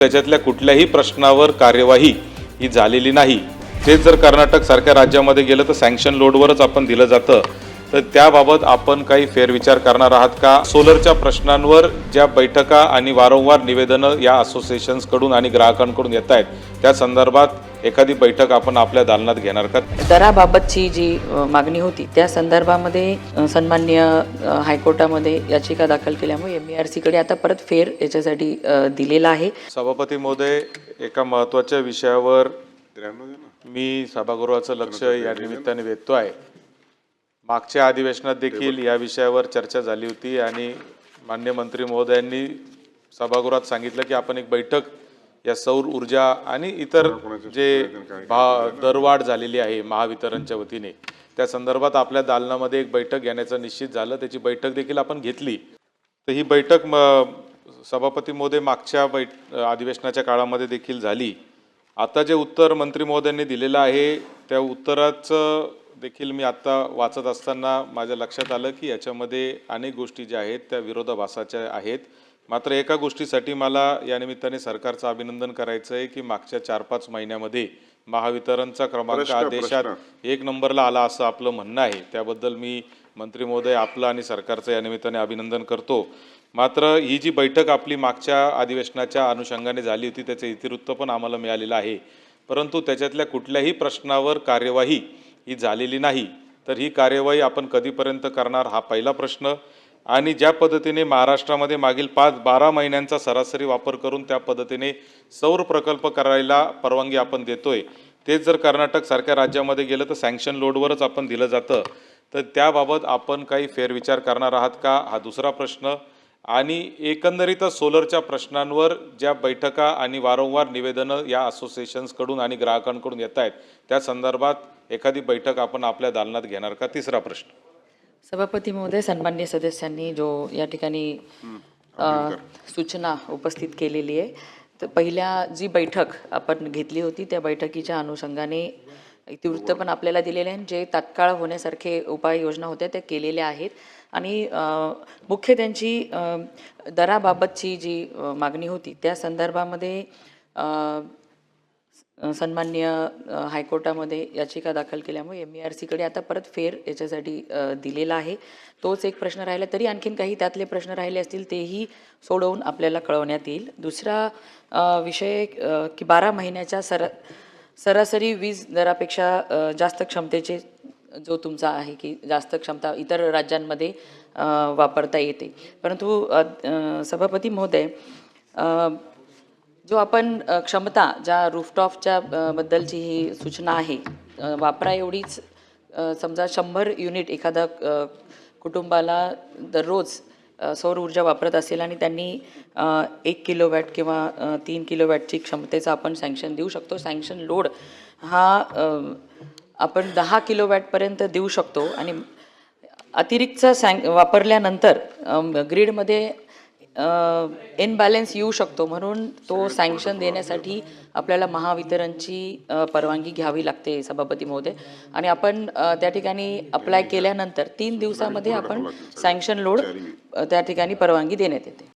त्याच्यातल्या कुठल्याही प्रश्नावर कार्यवाही ही झालेली नाही। तेच जर कर्नाटक सारख्या राज्यामध्ये गेलं तर सँक्शन लोडवरच आपण दिलं जातं, तर त्याबाबत आपण काही फेरविचार करणार आहात का? सोलरच्या प्रश्नांवर ज्या बैठका आणि वारंवार निवेदनं या असोसिएशन्सकडून आणि ग्राहकांकडून येत आहेत, त्या संदर्भात एखादी बैठक आपण आपल्या दालनात घेणार का? दराबाबतची जी मागणी होती त्या संदर्भामध्ये सन्माननीय हायकोर्टामध्ये याचिका दाखल केल्यामुळे MERC कडे आता परत फेर याच्यासाठी दिलेला आहे। सभापती महोदय, एका महत्त्वाच्या विषयावर मी सभागृहाचं लक्ष या निमित्ताने वेधतो आहे। मागच्या अधिवेशनात देखील या विषयावर चर्चा झाली होती आणि माननीय मंत्री महोदयांनी सभागृहात सांगितलं की आपण एक बैठक या सौर ऊर्जा आणि इतर जे दरवाढ झालेली आहे महावितरणच्या वतीने त्या संदर्भात आपल्या दालनामध्ये एक बैठक घेण्याचं निश्चित झालं। त्याची बैठक देखील आपण घेतली। तर ही बैठक सभापती महोदय मागच्या अधिवेशनाच्या काळामध्ये देखील झाली। आता जे उत्तर मंत्री महोदयांनी दिलेलं आहे त्या उत्तराचं देखील मी आता वाचत असताना माझ्या लक्षात आलं की याच्यामध्ये अनेक गोष्टी ज्या आहेत त्या विरोधाभासाच्या आहेत। मात्र एका गोष्टीसाठी मला या निमित्ताने सरकारचं अभिनंदन करायचं आहे की मागच्या 4-5 महिन्यामध्ये महावितरणचा क्रमांक देशात 1 नंबरला आला असं आपलं म्हणणं आहे। त्याबद्दल मी मंत्री महोदय आपलं आणि सरकारचं या निमित्ताने अभिनंदन करतो। मात्र ही जी बैठक आपली मागच्या अधिवेशनाच्या अनुषंगाने झाली होती त्याचं इतिवृत्त पण आम्हाला मिळालेलं आहे, परंतु त्याच्यातल्या कुठल्याही प्रश्नावर कार्यवाही ही झालेली नाही। तर ही कार्यवाही आपण कधीपर्यंत करणार हा पहिला प्रश्न। आणि ज्या पद्धतीने महाराष्ट्रामध्ये मागील 12 महिन्यांचा सरासरी वापर करून त्या पद्धतीने सौर प्रकल्प करायला परवानगी आपण देतोय, तेच जर कर्नाटक सारख्या राज्यामध्ये गेलं तर सँक्शन लोडवरच आपण दिलं जातं, तर त्याबाबत आपण काही फेरविचार करणार आहात का हा दुसरा प्रश्न। आणि एकंदरीतच सोलरच्या प्रश्नांवर ज्या बैठका आणि वारंवार निवेदनं या असोसिएशन्सकडून आणि ग्राहकांकडून येत आहेत त्या संदर्भात एखादी बैठक आपण आपल्या दालनात घेणार का? तिसरा प्रश्न। सभापती महोदय, सन्माननीय सदस्यांनी जो या ठिकाणी सूचना उपस्थित केलेली आहे, तर पहिल्या जी बैठक आपण घेतली होती त्या बैठकीच्या अनुषंगाने इतिवृत्त पण आपल्याला दिलेले आहे। जे तात्काळ होण्यासारखे उपाययोजना होत्या त्या केलेल्या आहेत आणि मुख्य त्यांची दराबाबतची जी मागणी होती त्या संदर्भामध्ये सन्माननीय हायकोर्टामध्ये याचिका दाखल केल्यामुळे MERC कडे आता परत फेर याच्यासाठी दिलेला आहे। तोच एक प्रश्न राहिला, तरी आणखीन काही त्यातले प्रश्न राहिले असतील तेही सोडवून आपल्याला कळवण्यात येईल। दुसरा विषय की 12 महिन्याच्या सरासरी वीज दरापेक्षा जास्त क्षमतेचे जो तुमचा आहे की जास्त क्षमता इतर राज्यांमध्ये वापरता येते, परंतु सभापती महोदय जो आपण क्षमता ज्या रूफटॉपच्या बद्दलची ही सूचना आहे, वापरा एवढीच समजा 100 युनिट एखादा कुटुंबाला दररोज सौर ऊर्जा वापरत असेल आणि त्यांनी 1 किलोवॅट किंवा 3 किलोवॅटची क्षमतेचा आपण सँक्शन देऊ शकतो। सँक्शन लोड हा आपण 10 किलोवॅटपर्यंत देऊ शकतो आणि अतिरिक्तचा वापरल्यानंतर ग्रीडमध्ये इनबॅलन्स येऊ शकतो, म्हणून तो सँक्शन देण्यासाठी आपल्याला महावितरणची परवानगी घ्यावी लागते सभापती महोदय। आणि आपण त्या ठिकाणी अप्लाय केल्यानंतर 3 दिवसामध्ये आपण सँक्शन लोड त्या ठिकाणी परवानगी देण्यात येते।